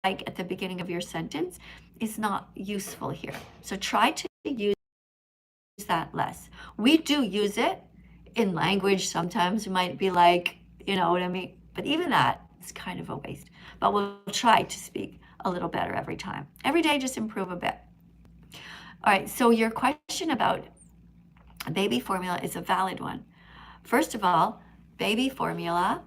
at the beginning of your sentence is not useful here. So try to use that less. We do use it in language. Sometimes we might be like, you know what I mean? But even that is kind of a waste. But we'll try to speak a little better every time. Every day, just improve a bit. All right, so your question about baby formula is a valid one. First of all, baby formula,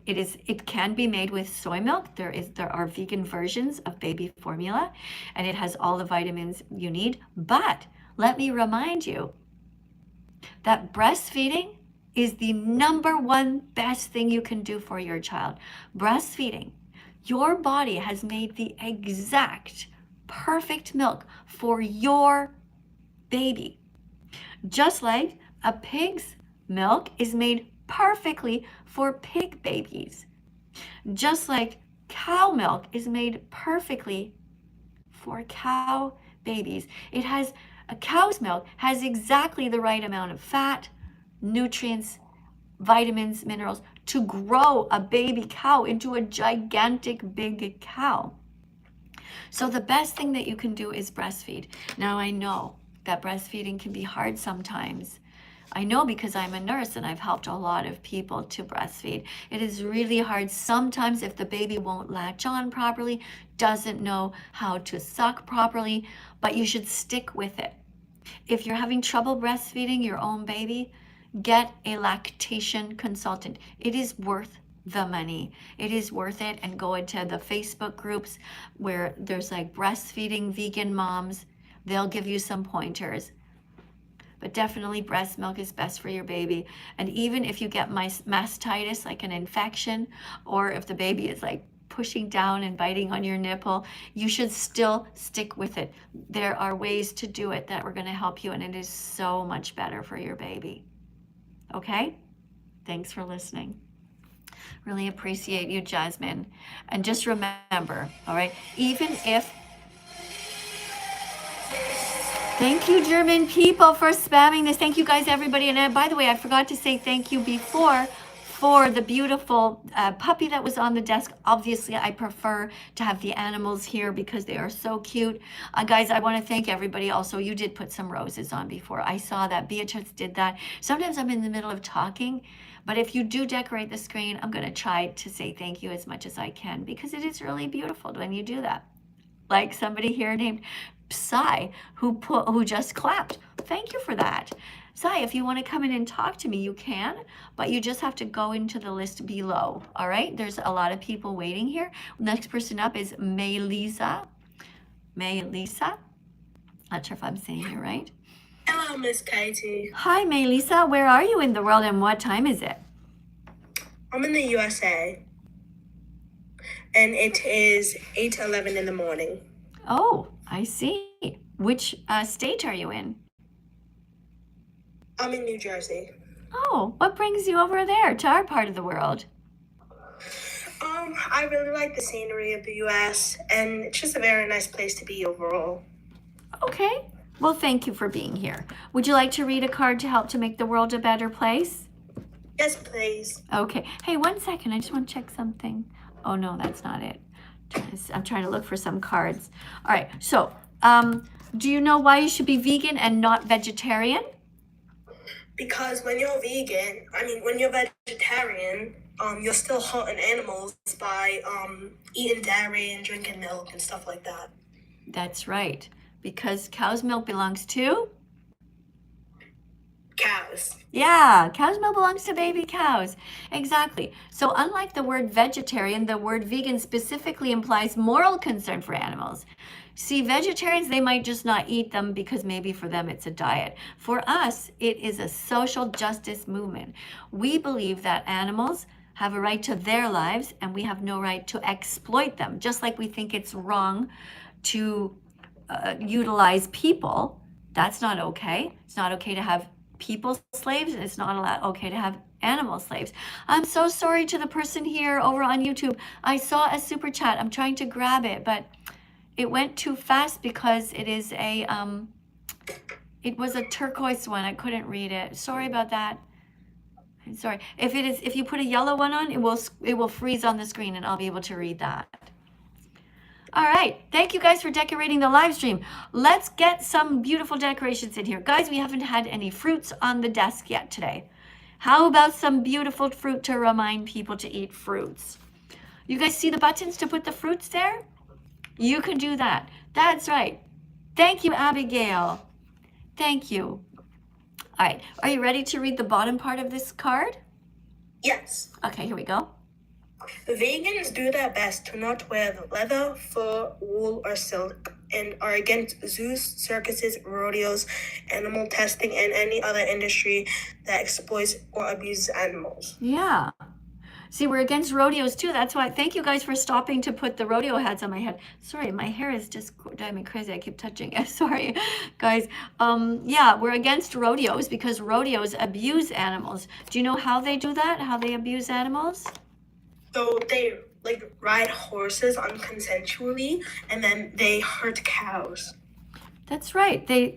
it can be made with soy milk. There are vegan versions of baby formula, and it has all the vitamins you need. But let me remind you that breastfeeding is the #1 best thing you can do for your child. Breastfeeding. Your body has made the exact perfect milk for your baby. Just like a pig's milk is made perfectly for pig babies. Just like cow milk is made perfectly for cow babies. A cow's milk has exactly the right amount of fat, nutrients, vitamins, minerals to grow a baby cow into a gigantic big cow. So the best thing that you can do is breastfeed. Now I know that breastfeeding can be hard sometimes. I know because I'm a nurse and I've helped a lot of people to breastfeed. It is really hard sometimes if the baby won't latch on properly, doesn't know how to suck properly, but you should stick with it. If you're having trouble breastfeeding your own baby, get a lactation consultant. It is worth the money. It is worth it. And go into the Facebook groups where there's like breastfeeding vegan moms. They'll give you some pointers. But definitely breast milk is best for your baby. And even if you get mastitis, like an infection, or if the baby is like pushing down and biting on your nipple, you should still stick with it. There are ways to do it that are going to help you, and it is so much better for your baby. Okay? Thanks for listening. Really appreciate you, Jasmine. And just remember, all right, even if thank you, German people, for spamming this. Thank you guys, everybody. And by the way, I forgot to say thank you before for the beautiful puppy that was on the desk. Obviously, I prefer to have the animals here because they are so cute. Guys, I want to thank everybody. Also, you did put some roses on before. I saw that. Beatrice did that. Sometimes I'm in the middle of talking, but if you do decorate the screen, I'm going to try to say thank you as much as I can because it is really beautiful when you do that. Like somebody here named Sai who just clapped. Thank you for that. Sai, if you want to come in and talk to me, you can, but you just have to go into the list below. All right, there's a lot of people waiting here. Next person up is Maylisa. Maylisa, not sure if I'm saying it right. Hello, Miss Katie. Hi, Maylisa. Where are you in the world and what time is it? I'm in the USA, and it is 8:11 in the morning. Oh, I see. Which state are you in? I'm in New Jersey. Oh, what brings you over there to our part of the world? I really like the scenery of the US, and it's just a very nice place to be overall. Okay. Well, thank you for being here. Would you like to read a card to help to make the world a better place? Yes, please. Okay. Hey, 1 second. I just want to check something. Oh, no, that's not it. I'm trying to look for some cards. All right. So, do you know why you should be vegan and not vegetarian? Because when you're when you're vegetarian, you're still hurting animals by eating dairy and drinking milk and stuff like that. That's right. Because cow's milk belongs to? Cows. Yeah, cow's milk belongs to baby cows. Exactly. So unlike the word vegetarian, the word vegan specifically implies moral concern for animals. See, vegetarians, they might just not eat them because maybe for them it's a diet. For us, it is a social justice movement. We believe that animals have a right to their lives and we have no right to exploit them. Just like we think it's wrong to utilize people, that's not okay. It's not okay to have people slaves, and it's not okay to have animal slaves. I'm so sorry to the person here over on YouTube. I saw a super chat. I'm trying to grab it, but it went too fast because it is it was a turquoise one. I couldn't read it. Sorry about that. Sorry. If you put a yellow one on, it will freeze on the screen and I'll be able to read that. All right. Thank you guys for decorating the live stream. Let's get some beautiful decorations in here. Guys, we haven't had any fruits on the desk yet today. How about some beautiful fruit to remind people to eat fruits? You guys see the buttons to put the fruits there? You can do that. That's right. Thank you, Abigail. Thank you. All right. Are you ready to read the bottom part of this card? Yes. Okay, here we go. Vegans do their best to not wear leather, fur, wool, or silk, and are against zoos, circuses, rodeos, animal testing, and any other industry that exploits or abuses animals. Yeah. See, we're against rodeos too. That's why, thank you guys for stopping to put the rodeo hats on my head. Sorry, my hair is just driving me crazy. I keep touching it. Sorry, guys. Yeah, we're against rodeos because rodeos abuse animals. Do you know how they do that? How they abuse animals? So they ride horses unconsensually, and then they hurt cows. That's right. They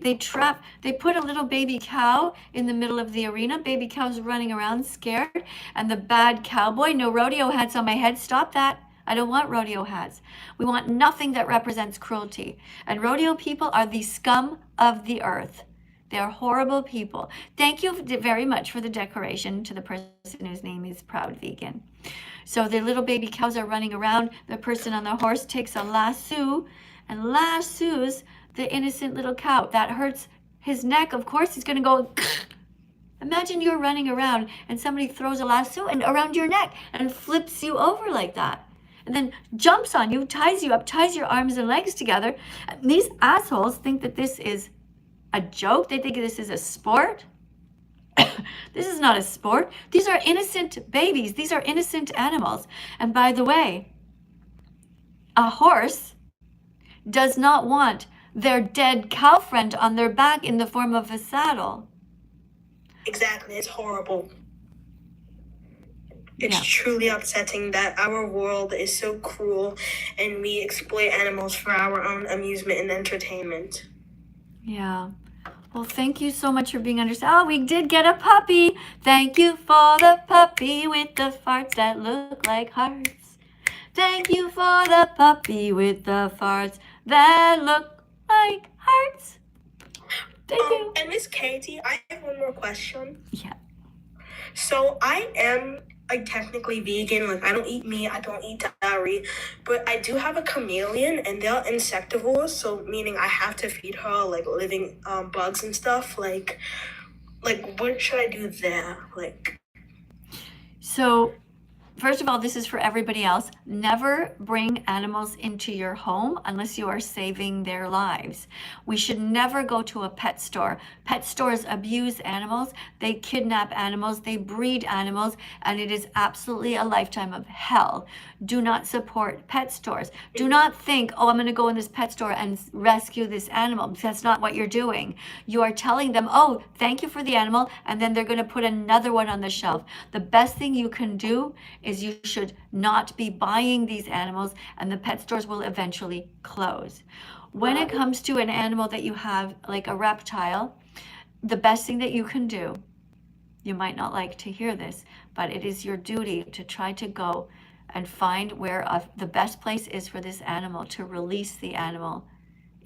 put a little baby cow in the middle of the arena. Baby cow's running around scared, and the bad cowboy, no rodeo hats on my head. Stop that. I don't want rodeo hats. We want nothing that represents cruelty. And rodeo people are the scum of the earth. They are horrible people. Thank you very much for the decoration to the person whose name is Proud Vegan. So the little baby cows are running around. The person on the horse takes a lasso and lassos the innocent little cow. That hurts his neck. Of course, he's going to go. Imagine you're running around and somebody throws a lasso and around your neck and flips you over like that. And then jumps on you, ties you up, ties your arms and legs together. And these assholes think that this is a joke. They think this is a sport. This is not a sport. These are innocent babies. These are innocent animals. And by the way, a horse does not want their dead cow friend on their back in the form of a saddle. Exactly. It's horrible. It's truly upsetting that our world is so cruel and we exploit animals for our own amusement and entertainment. Yeah. Well, thank you so much for being understanding. Oh, we did get a puppy. Thank you for the puppy with the farts that look like hearts. Thank you for the puppy with the farts that look like hearts. Thank you. And Miss Katie, I have one more question. Yeah. So I am technically vegan. I don't eat meat, I don't eat dairy, but I do have a chameleon and they're insectivores, so meaning I have to feed her living bugs and stuff. Like what should I do there? So first of all, this is for everybody else. Never bring animals into your home unless you are saving their lives. We should never go to a pet store. Pet stores abuse animals. They kidnap animals. They breed animals. And it is absolutely a lifetime of hell. Do not support pet stores. Do not think, oh, I'm going to go in this pet store and rescue this animal. That's not what you're doing. You are telling them, oh, thank you for the animal. And then they're going to put another one on the shelf. The best thing you can do is you should not be buying these animals, and the pet stores will eventually close. When it comes to an animal that you have, like a reptile, the best thing that you can do, you might not like to hear this, but it is your duty to try to go and find where the best place is for this animal, to release the animal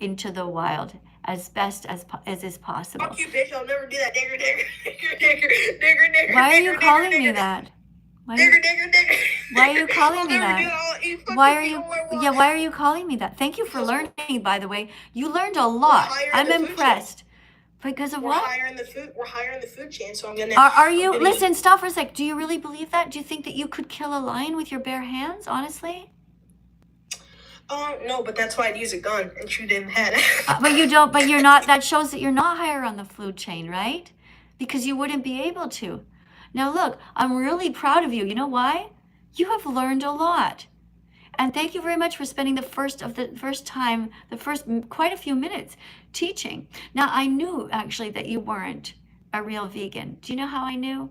into the wild as best as is possible. Fuck you, bitch. I'll never do that. Digger, digger, digger, digger, digger, digger. Why are you calling me that? Why are you calling me that? Why are you calling me that? Thank you for learning, by the way. You learned a lot. I'm impressed. Because of what? We're higher in the food chain, so I'm gonna. Are you? Listen, stop for a sec. Do you really believe that? Do you think that you could kill a lion with your bare hands? Honestly? No, but that's why I'd use a gun and shoot it in the head. But you don't. But you're not. That shows that you're not higher on the food chain, right? Because you wouldn't be able to. Now look, I'm really proud of you. You know why? You have learned a lot. And thank you very much for spending the first quite a few minutes teaching. Now, I knew actually that you weren't a real vegan. Do you know how I knew?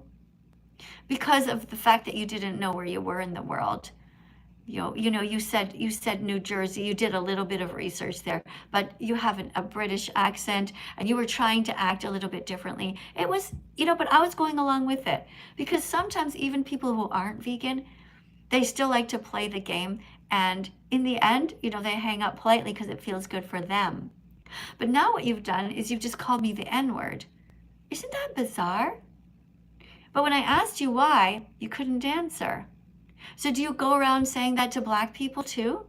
Because of the fact that you didn't know where you were in the world. You said New Jersey. You did a little bit of research there, but you have a British accent, and you were trying to act a little bit differently. It was, but I was going along with it, because sometimes even people who aren't vegan, they still like to play the game, and in the end, they hang up politely because it feels good for them. But now what you've done is you've just called me the N-word. Isn't that bizarre? But when I asked you why, you couldn't answer. So do you go around saying that to Black people too?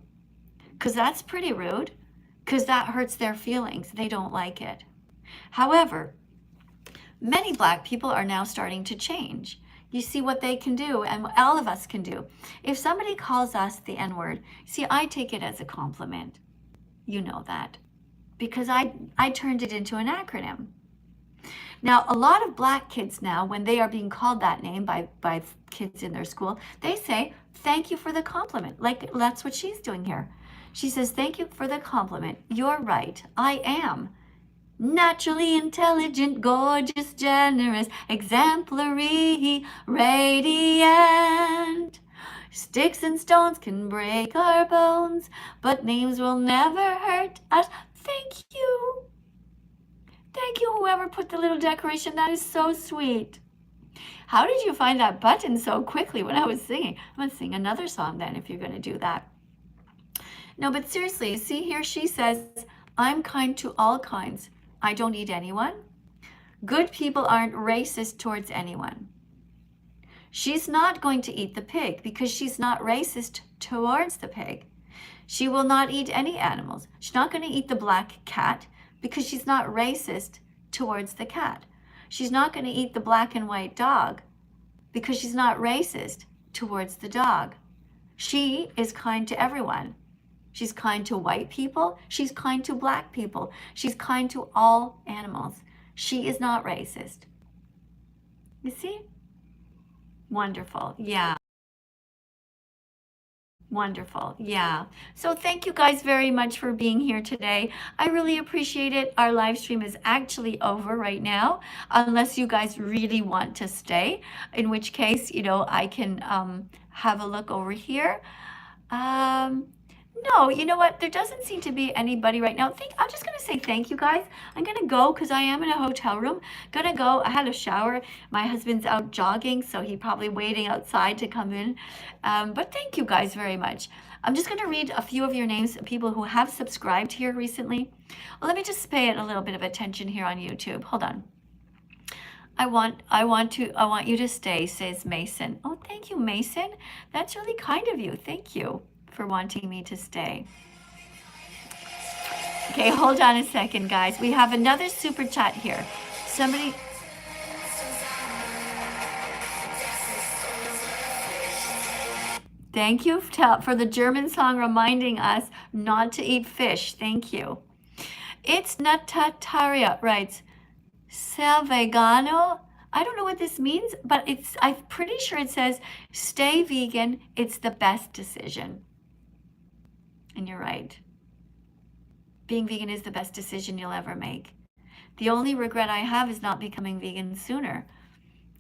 Because that's pretty rude, because that hurts their feelings. They don't like it. However, many Black people are now starting to change. You see what they can do, and all of us can do. If somebody calls us the N-word, see, I take it as a compliment. You know that, because I turned it into an acronym. Now, a lot of Black kids now, when they are being called that name by kids in their school, they say, thank you for the compliment. Like, that's what she's doing here. She says, thank you for the compliment. You're right. I am naturally intelligent, gorgeous, generous, exemplary, radiant. Sticks and stones can break our bones, but names will never hurt us. Thank you. Thank you, whoever put the little decoration. That is so sweet. How did you find that button so quickly when I was singing? I'm going to sing another song then if you're going to do that. No, but seriously, see here she says, I'm kind to all kinds. I don't eat anyone. Good people aren't racist towards anyone. She's not going to eat the pig because she's not racist towards the pig. She will not eat any animals. She's not going to eat the black cat because she's not racist towards the cat. She's not going to eat the black and white dog because she's not racist towards the dog. She is kind to everyone. She's kind to white people. She's kind to Black people. She's kind to all animals. She is not racist. You see? Wonderful. Yeah. Wonderful. Yeah. So thank you guys very much for being here today. I really appreciate it. Our live stream is actually over right now, unless you guys really want to stay, in which case, I can have a look over here. No, you know what? There doesn't seem to be anybody right now. I'm just going to say thank you, guys. I'm going to go because I am in a hotel room. Going to go. I had a shower. My husband's out jogging, so he's probably waiting outside to come in. But thank you guys very much. I'm just going to read a few of your names, people who have subscribed here recently. Well, let me just pay it a little bit of attention here on YouTube. Hold on. I want you to stay, says Mason. Oh, thank you, Mason. That's really kind of you. Thank you for wanting me to stay. Okay, hold on a second, guys. We have another super chat here. Somebody... Thank you for the German song reminding us not to eat fish. Thank you. It's Natataria writes, Ser vegano? I don't know what this means, but I'm pretty sure it says, stay vegan. It's the best decision. And you're right. Being vegan is the best decision you'll ever make. The only regret I have is not becoming vegan sooner.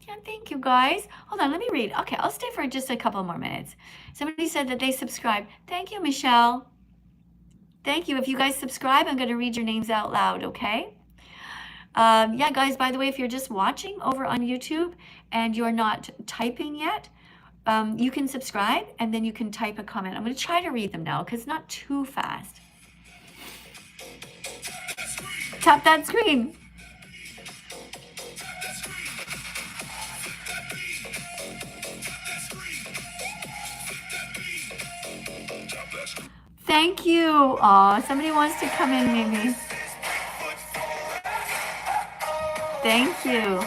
Yeah, thank you, guys. Hold on, let me read. Okay, I'll stay for just a couple more minutes. Somebody said that they subscribed. Thank you, Michelle. Thank you. If you guys subscribe, I'm going to read your names out loud, okay? Yeah, guys, by the way, if you're just watching over on YouTube and you're not typing yet, you can subscribe and then you can type a comment. I'm going to try to read them now because it's not too fast. Tap that screen. Thank you. Aw, somebody wants to come in maybe. Thank you.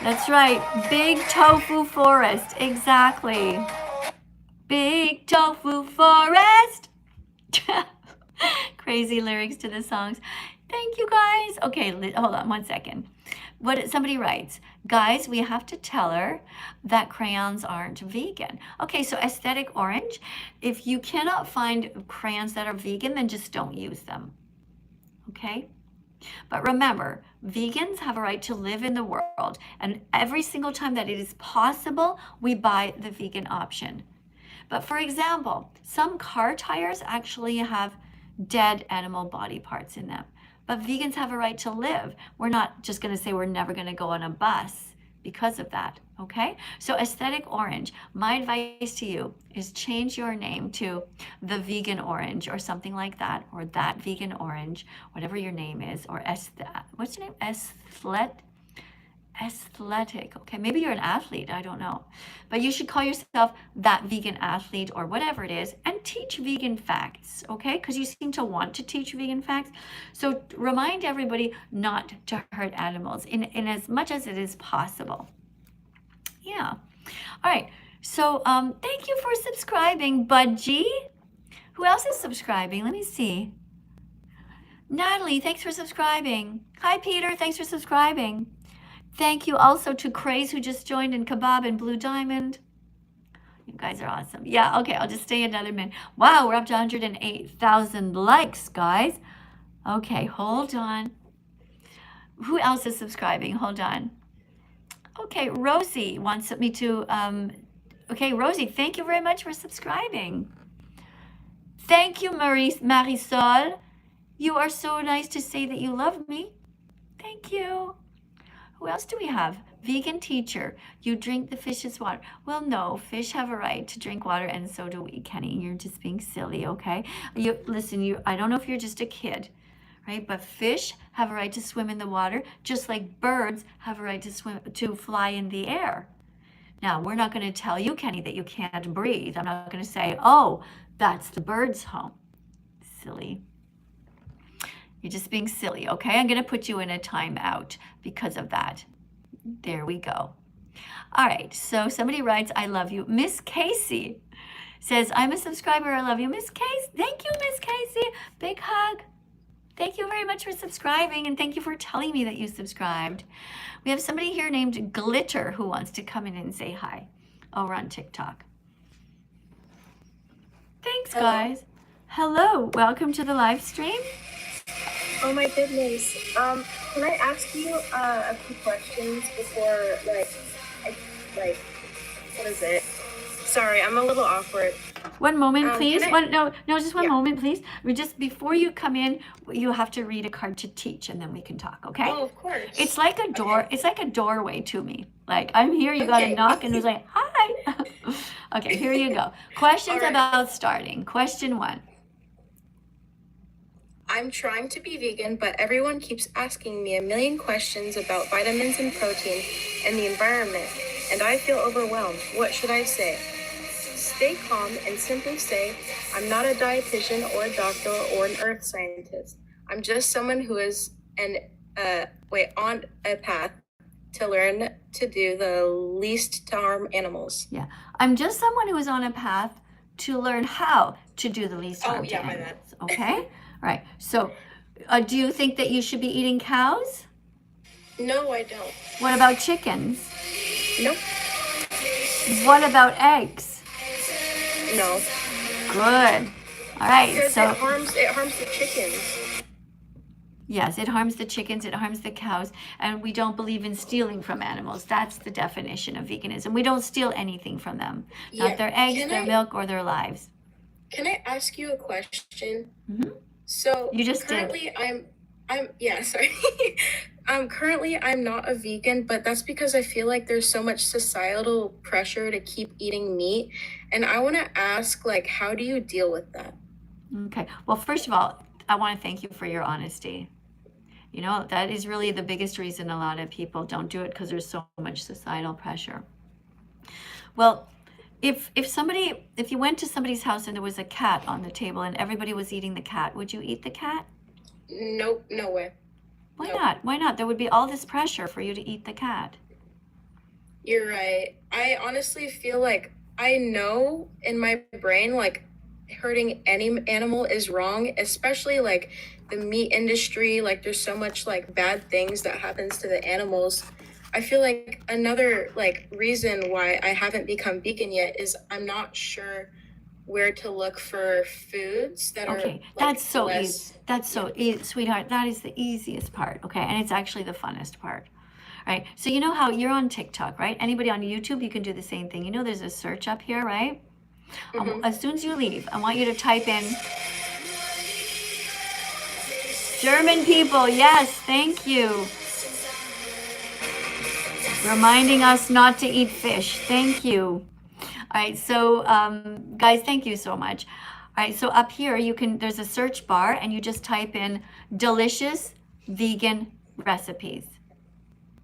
That's right. Big tofu forest. Exactly. Big tofu forest. Crazy lyrics to the songs. Thank you, guys. Okay, hold on 1 second. Somebody writes, guys, we have to tell her that crayons aren't vegan. Okay, so aesthetic orange. If you cannot find crayons that are vegan, then just don't use them. Okay? But remember, vegans have a right to live in the world, and every single time that it is possible, we buy the vegan option. But for example, some car tires actually have dead animal body parts in them. But vegans have a right to live. We're not just going to say we're never going to go on a bus because of that, okay? So Aesthetic Orange, my advice to you is change your name to the Vegan Orange or something like that, or that Vegan Orange, whatever your name is, or what's your name? Athletic. Okay, maybe you're an athlete, I don't know. But you should call yourself that vegan athlete or whatever it is, and teach vegan facts, okay? Because you seem to want to teach vegan facts. So remind everybody not to hurt animals in as much as it is possible. Yeah. All right. So thank you for subscribing, Budgie. Who else is subscribing? Let me see. Natalie, thanks for subscribing. Hi, Peter. Thanks for subscribing. Thank you also to Craze, who just joined, and Kebab and Blue Diamond. You guys are awesome. Yeah, okay, I'll just stay another minute. Wow, we're up to 108,000 likes, guys. Okay, hold on. Who else is subscribing? Hold on. Okay, Rosie wants me to, okay, Rosie, thank you very much for subscribing. Thank you, Marisol. You are so nice to say that you love me. Thank you. Who else do we have? Vegan teacher. You drink the fish's water. Well, no, fish have a right to drink water, and so do we, Kenny. You're just being silly, okay? Listen, I don't know if you're just a kid, right? But fish have a right to swim in the water, just like birds have a right to fly in the air. Now, we're not going to tell you, Kenny, that you can't breathe. I'm not going to say, oh, that's the bird's home. Silly. You're just being silly, okay? I'm going to put you in a timeout because of that. There we go. All right, so somebody writes, I love you. Miss Casey says, I'm a subscriber, I love you. Miss Casey, thank you, Miss Casey. Big hug. Thank you very much for subscribing, and thank you for telling me that you subscribed. We have somebody here named Glitter who wants to come in and say hi over on TikTok. Thanks, guys. Hello, welcome to the live stream. Oh my goodness. Can I ask you a few questions before, what is it? Sorry, I'm a little awkward. One moment, please. Just one moment, please. Before you come in, you have to read a card to teach, and then we can talk, okay? Oh, of course. It's like a door. Okay. It's like a doorway to me. Like, I'm here, you got to knock, and it's like, hi. Okay, here you go. Questions about starting. Question 1. I'm trying to be vegan, but everyone keeps asking me a million questions about vitamins and protein and the environment, and I feel overwhelmed. What should I say? Stay calm and simply say, I'm not a dietitian or a doctor or an earth scientist. I'm just someone who is on a path to learn to do the least to harm animals. Yeah, I'm just someone who is on a path to learn how to do the least harm to animals. Okay? All right, so do you think that you should be eating cows? No, I don't. What about chickens? Nope. What about eggs? No. Good. All right, because so it harms the chickens. Yes, it harms the chickens, it harms the cows, and we don't believe in stealing from animals. That's the definition of veganism. We don't steal anything from them. Not their eggs, their milk, or their lives. Can I ask you a question? Mm-hmm. So you just currently I'm not a vegan, but that's because I feel like there's so much societal pressure to keep eating meat, and I want to ask, how do you deal with that? Okay. Well, first of all, I want to thank you for your honesty. You know, that is really the biggest reason a lot of people don't do it, because there's so much societal pressure. Well, if you went to somebody's house and there was a cat on the table and everybody was eating the cat, would you eat the cat? Nope, no way. Why not? Why not? There would be all this pressure for you to eat the cat. You're right. I honestly feel like I know in my brain, hurting any animal is wrong, especially the meat industry. There's so much bad things that happens to the animals. I feel like another reason why I haven't become vegan yet is I'm not sure where to look for foods that are that's so easy. That's so easy, sweetheart. That is the easiest part, okay? And it's actually the funnest part. Right? So you know how you're on TikTok, right? Anybody on YouTube, you can do the same thing. You know there's a search up here, right? As soon as you leave, I want you to type in German people. Yes, thank you. Reminding us not to eat fish. Thank you. All right, so guys, thank you so much. All right, so up here there's a search bar and you just type in delicious vegan recipes.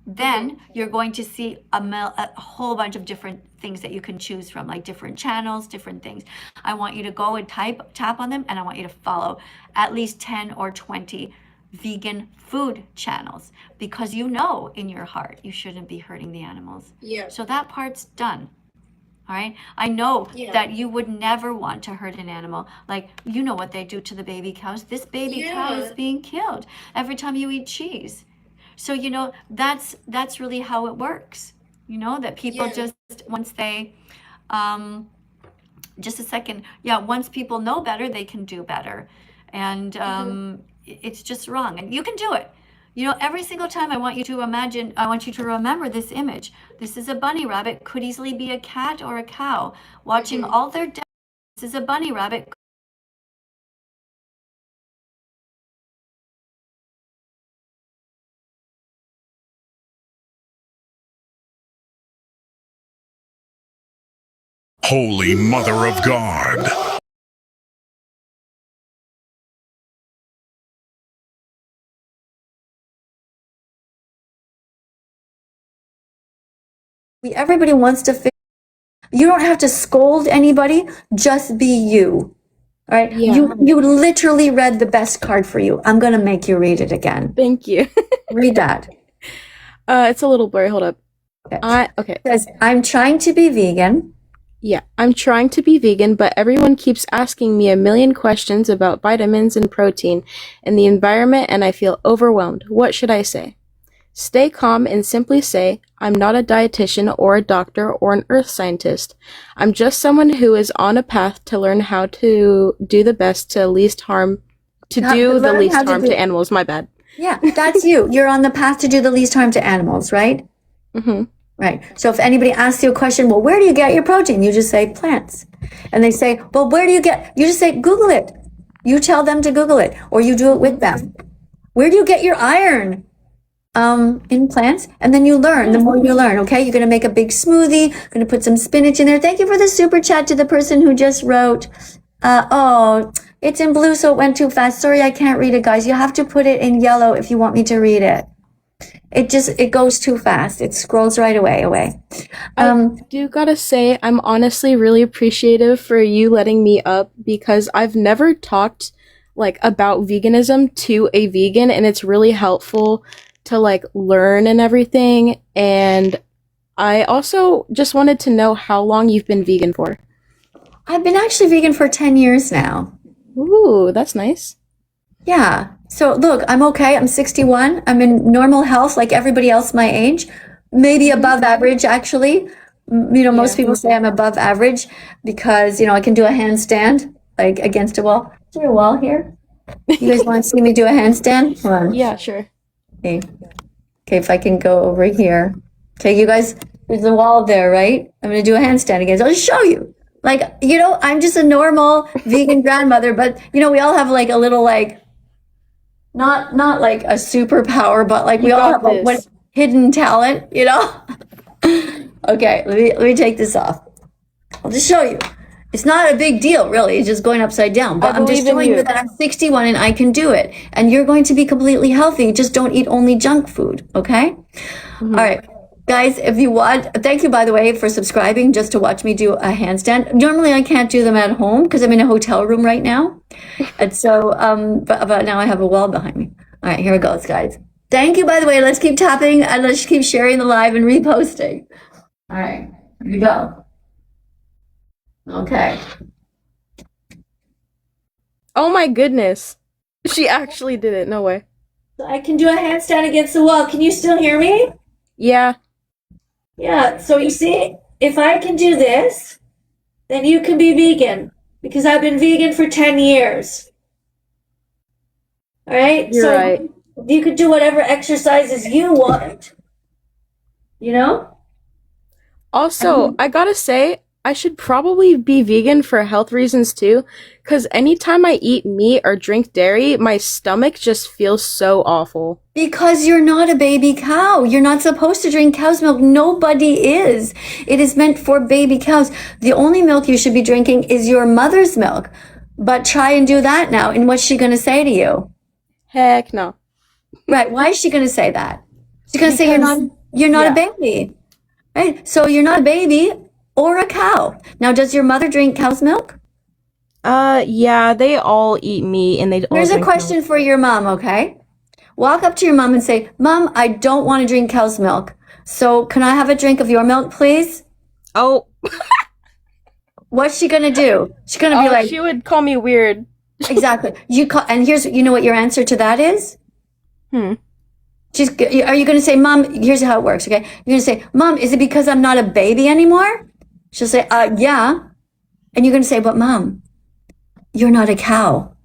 Then you're going to see a whole bunch of different things that you can choose from, like different channels, different things. I want you to go and tap on them, and I want you to follow at least 10 or 20 vegan food channels, because you know in your heart you shouldn't be hurting the animals. Yeah. So that part's done. All right. I know that you would never want to hurt an animal. Like, you know what they do to the baby cows. This baby cow is being killed every time you eat cheese. So, you know, that's really how it works. You know, that people just, once they, just a second. Yeah. Once people know better, they can do better. And it's just wrong. And you can do it. You know, every single time I want you to remember this image. This is a bunny rabbit, could easily be a cat or a cow. Watching all their deaths. This is a bunny rabbit. Holy Mother of God. Everybody wants to you don't have to scold anybody, just be you. All right? Yeah. You literally read the best card for you. I'm going to make you read it again. Thank you. Read that. It's a little blurry. Hold up. Okay. It says, I'm trying to be vegan. Yeah, I'm trying to be vegan, but everyone keeps asking me a million questions about vitamins and protein and the environment, and I feel overwhelmed. What should I say? Stay calm and simply say, I'm not a dietitian or a doctor or an earth scientist. I'm just someone who is on a path to learn how to do the best to least harm, to do the least harm to animals. My bad. Yeah, that's you. You're on the path to do the least harm to animals, right? Mm-hmm. Right. So if anybody asks you a question, well, where do you get your protein? You just say plants. And they say, well, where do you just say, Google it. You tell them to Google it, or you do it with them. Where do you get your iron? In plants, and then you learn. The more you learn, okay? You're going to make a big smoothie, going to put some spinach in there. Thank you for the super chat to the person who just wrote, oh, it's in blue, so it went too fast. Sorry, I can't read it, guys. You have to put it in yellow if you want me to read it. It goes too fast. It scrolls right away. I do gotta say, I'm honestly really appreciative for you letting me up, because I've never talked, like, about veganism to a vegan, and it's really helpful to, like, learn and everything. And I also just wanted to know how long you've been vegan for. I've been actually vegan for 10 years now. Ooh, that's nice. Yeah. So look, I'm okay. I'm 61. I'm in normal health like everybody else my age. Maybe above average, actually. You know, most people say I'm above average because, you know, I can do a handstand, like, against a wall. Is there a wall here? You guys want to see me do a handstand? Hold on. Yeah, sure. Okay, if I can go over here. Okay, you guys, there's a wall there, right? I'm going to do a handstand again. So I'll just show you. Like, you know, I'm just a normal vegan grandmother, but, you know, we all have, like, a little, like, not like a superpower, but, like, we all have, like, one hidden talent, you know? Okay, let me take this off. I'll just show you. It's not a big deal, really. It's just going upside down. But I'm just showing you that I'm 61 and I can do it. And you're going to be completely healthy. Just don't eat only junk food, okay? All right. Guys, if you want, thank you, by the way, for subscribing just to watch me do a handstand. Normally, I can't do them at home because I'm in a hotel room right now. And so, but now I have a wall behind me. All right, here it goes, guys. Thank you, by the way. Let's keep tapping and let's keep sharing the live and reposting. All right, here we go. Okay. Oh my goodness. She actually did it. No way. So I can do a handstand against the wall. Can you still hear me? Yeah. Yeah. So you see, if I can do this, then you can be vegan because I've been vegan for 10 years. All right? You're right. You could do whatever exercises you want. You know? Also, I gotta say, I should probably be vegan for health reasons too, because anytime I eat meat or drink dairy, my stomach just feels so awful. Because you're not a baby cow. You're not supposed to drink cow's milk. Nobody is. It is meant for baby cows. The only milk you should be drinking is your mother's milk. But try and do that now. And what's she going to say to you? Heck no. Right. Why is she going to say that? She's going to say you're not a baby. Right? So you're not a baby or a cow. Now, does your mother drink cow's milk? Yeah, they all eat meat and they all Here's a drink question milk. for your mom, okay? Walk up to your mom and say, Mom, I don't want to drink cow's milk. So can I have a drink of your milk, please? Oh, What's she going to do? She's going to be like, she would call me weird. exactly. And you know what your answer to that is? Hmm. Are you going to say, Mom, here's how it works, okay? You're going to say, Mom, is it because I'm not a baby anymore? She'll say, yeah. And you're going to say, but Mom, you're not a cow.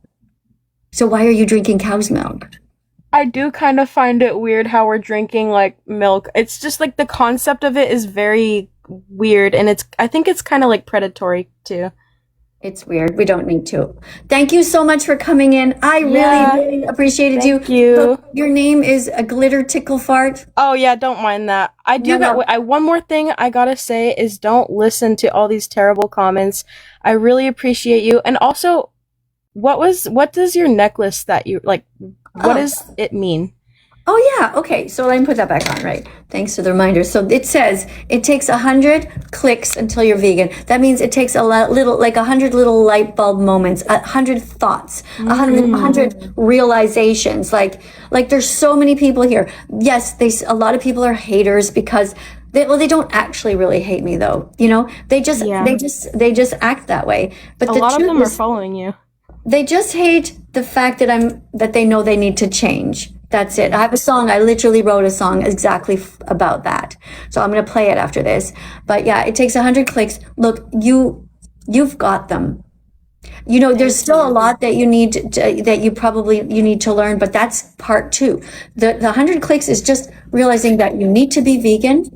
So why are you drinking cow's milk? I do kind of find it weird how we're drinking like milk. It's just like the concept of it is very weird, and I think it's kind of like predatory too. It's weird. We don't need to. Thank you so much for coming in. I Yeah. really appreciated you. Thank you. Look, your name is a glitter tickle fart. Oh yeah, don't mind that. I do No. one more thing I gotta say is don't listen to all these terrible comments. I really appreciate you. And also, what does your necklace that you like? What Oh. does it mean? Oh yeah, okay. So let me put that back on, right? Thanks for the reminder. So it says it takes 100 clicks until you're vegan. That means it takes a little, like 100 little light bulb moments, 100 thoughts, 100 realizations. Like there's so many people here. Yes, a lot of people are haters because they don't actually really hate me though. You know, they just act that way. But A the lot of truth them are is, following you. they just hate the fact that they know they need to change. That's it. I have a song. I literally wrote a song exactly about that. So I'm going to play it after this. But yeah, it takes 100 clicks. Look, you've got them. You know, there's still a lot that you need you need to learn, but that's part 2. The 100 clicks is just realizing that you need to be vegan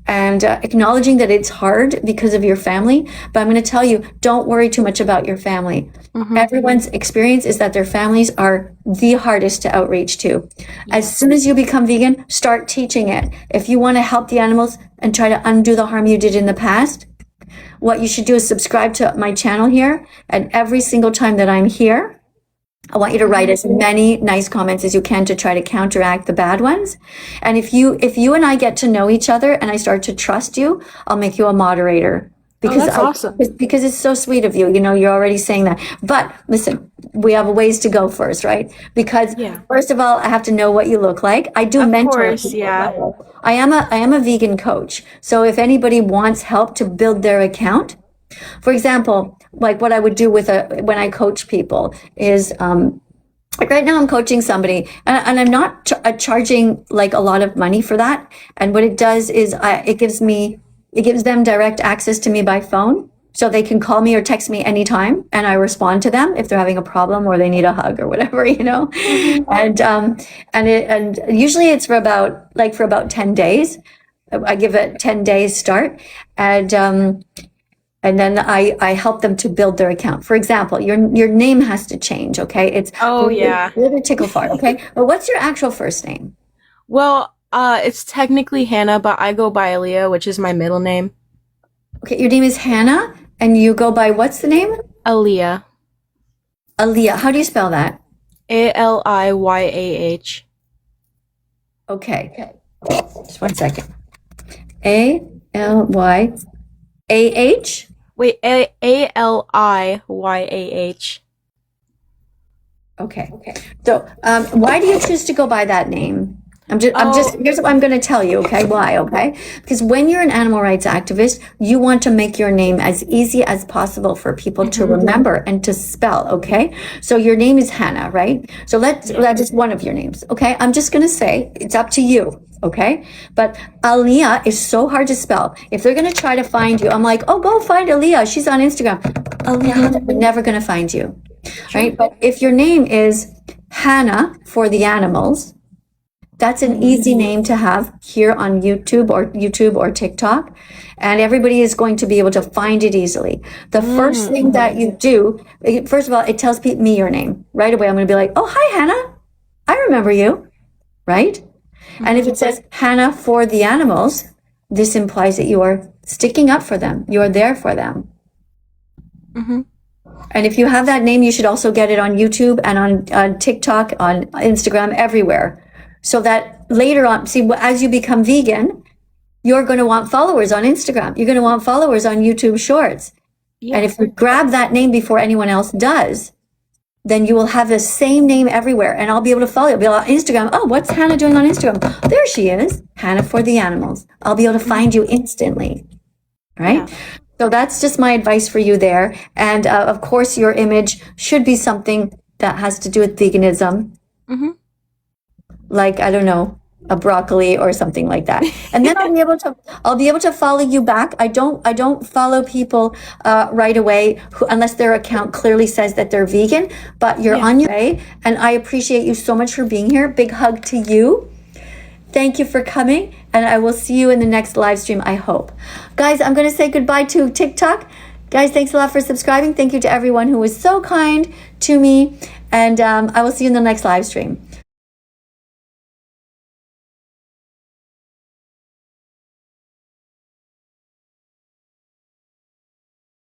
and acknowledging that it's hard because of your family. But I'm going to tell you, don't worry too much about your family. Everyone's experience is that their families are the hardest to outreach to. As soon as you become vegan, start teaching it. If you want to help the animals and try to undo the harm you did in the past, what you should do is subscribe to my channel here. And every single time that I'm here, I want you to write as many nice comments as you can to try to counteract the bad ones. And if you and I get to know each other and I start to trust you, I'll make you a moderator. That's awesome. Because it's so sweet of you. You know, you're already saying that. But listen, we have a ways to go first, right? Because first of all, I have to know what you look like. I do mentor course, people. yeah. I am a vegan coach. So if anybody wants help to build their account, for example, like what I would do when I coach people is, like right now I'm coaching somebody and I'm not charging like a lot of money for that. And what it does is it gives them direct access to me by phone. So they can call me or text me anytime and I respond to them if they're having a problem or they need a hug or whatever, you know. And usually it's for about 10 days. I give it 10 days start and then I help them to build their account. For example, your name has to change, okay? It's Glitter Tickle Fart, okay? But what's your actual first name? Well, it's technically Hannah, but I go by Aaliyah, which is my middle name. Okay, your name is Hannah, and you go by what's the name? Aaliyah. Aaliyah. How do you spell that? Aliyah. Okay. Just 1 second. Alyah. Wait, Aliyah. Okay. So, why do you choose to go by that name? Here's what I'm going to tell you, okay? Why, okay? Because when you're an animal rights activist, you want to make your name as easy as possible for people to remember and to spell, okay? So your name is Hannah, right? So that's just one of your names, okay? I'm just going to say it's up to you, okay? But Aaliyah is so hard to spell. If they're going to try to find you, I'm like, oh, go find Aaliyah. She's on Instagram. Aaliyah, they're never going to find you, right? But if your name is Hannah for the animals, That's an easy name to have here on YouTube or TikTok, and everybody is going to be able to find it easily. The first thing that you do, first of all, it tells me your name right away. I'm going to be like, oh, hi, Hannah. I remember you, right? And if it says Hannah for the animals, this implies that you are sticking up for them. You are there for them. And if you have that name, you should also get it on YouTube and on TikTok, on Instagram, everywhere. So that later on, see, as you become vegan, you're going to want followers on Instagram. You're going to want followers on YouTube Shorts. And if you grab that name before anyone else does, then you will have the same name everywhere. And I'll be able to follow you. I'll be on Instagram. Oh, what's Hannah doing on Instagram? There she is. Hannah for the animals. I'll be able to find you instantly. Right? So that's just my advice for you there. And of course, your image should be something that has to do with veganism. Like, I don't know, a broccoli or something like that. And then I'll be able to follow you back. I don't follow people right away unless their account clearly says that they're vegan, but you're on your way. And I appreciate you so much for being here. Big hug to you. Thank you for coming, and I will see you in the next live stream, I hope. Guys, I'm going to say goodbye to TikTok. Guys, thanks a lot for subscribing. Thank you to everyone who was so kind to me, and I will see you in the next live stream.